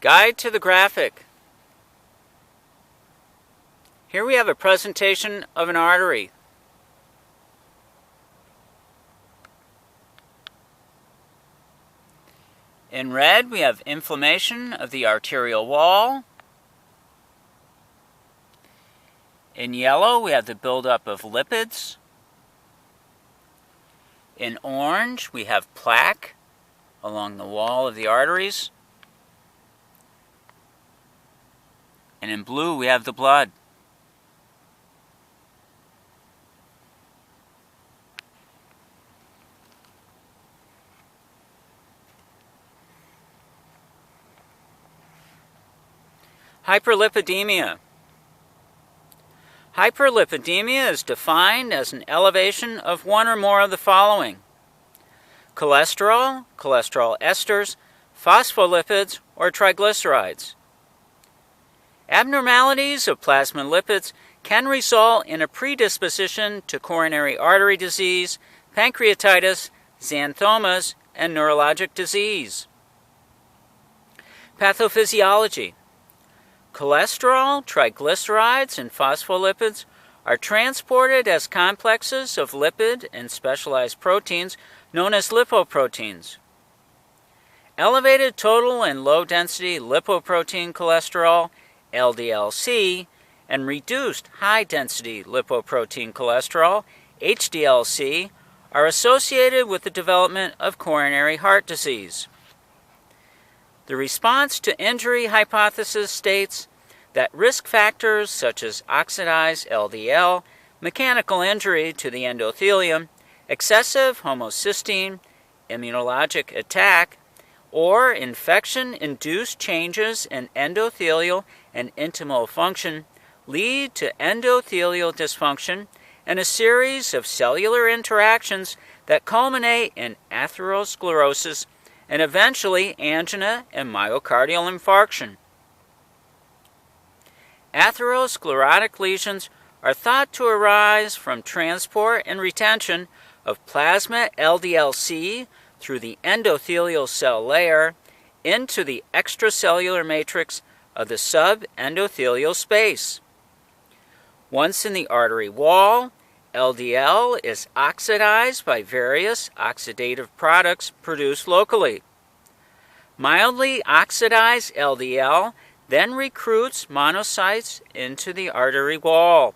Guide to the graphic. Here we have a presentation of an artery. In red, we have inflammation of the arterial wall. In yellow, we have the buildup of lipids. In orange, we have plaque along the wall of the arteries. And in blue, we have the blood. Hyperlipidemia. Hyperlipidemia is defined as an elevation of one or more of the following: cholesterol, cholesterol esters, phospholipids, or triglycerides. Abnormalities of plasma lipids can result in a predisposition to coronary artery disease, pancreatitis, xanthomas, and neurologic disease. Pathophysiology. Cholesterol, triglycerides, and phospholipids are transported as complexes of lipid and specialized proteins known as lipoproteins. Elevated total and low-density lipoprotein cholesterol, LDL-C, and reduced high-density lipoprotein cholesterol, HDL-C, are associated with the development of coronary heart disease. The response to injury hypothesis states that risk factors such as oxidized LDL, mechanical injury to the endothelium, excessive homocysteine, immunologic attack, or infection-induced changes in endothelial and intimal function lead to endothelial dysfunction and a series of cellular interactions that culminate in atherosclerosis and eventually angina and myocardial infarction. Atherosclerotic lesions are thought to arise from transport and retention of plasma LDL-C through the endothelial cell layer into the extracellular matrix of the subendothelial space. Once in the artery wall, LDL is oxidized by various oxidative products produced locally. Mildly oxidized LDL then recruits monocytes into the artery wall.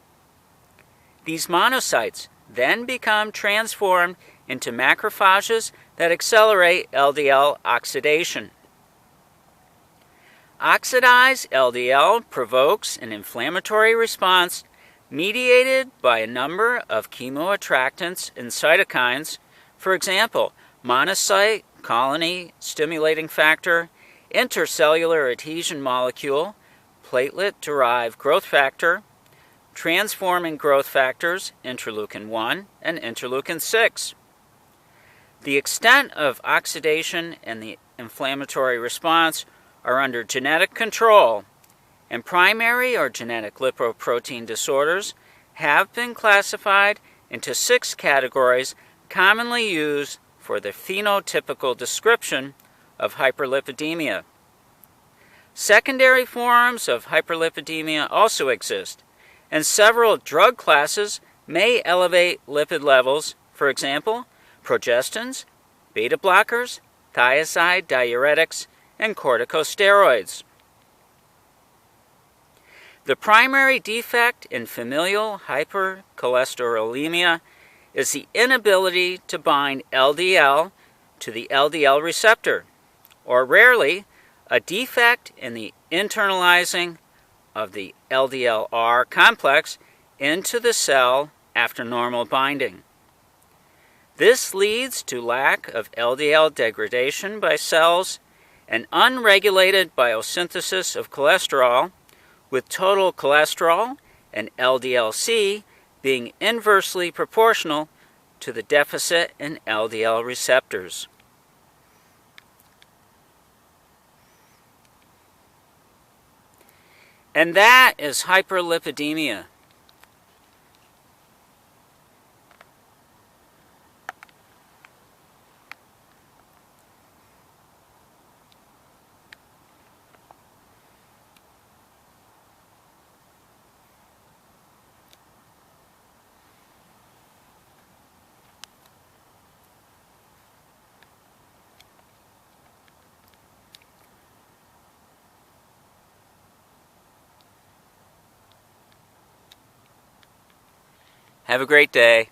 These monocytes then become transformed into macrophages that accelerate LDL oxidation. Oxidized LDL provokes an inflammatory response mediated by a number of chemoattractants and cytokines, for example, monocyte colony stimulating factor, intercellular adhesion molecule, platelet-derived growth factor, transforming growth factors, interleukin-1 and interleukin-6. The extent of oxidation and the inflammatory response are under genetic control, and primary or genetic lipoprotein disorders have been classified into 6 categories commonly used for the phenotypical description of hyperlipidemia. Secondary forms of hyperlipidemia also exist, and several drug classes may elevate lipid levels, for example, progestins, beta blockers, thiazide diuretics, and corticosteroids. The primary defect in familial hypercholesterolemia is the inability to bind LDL to the LDL receptor, or rarely, a defect in the internalizing of the LDLR complex into the cell after normal binding. This leads to lack of LDL degradation by cells and unregulated biosynthesis of cholesterol, with total cholesterol and LDL-C being inversely proportional to the deficit in LDL receptors. And that is hyperlipidemia. Have a great day.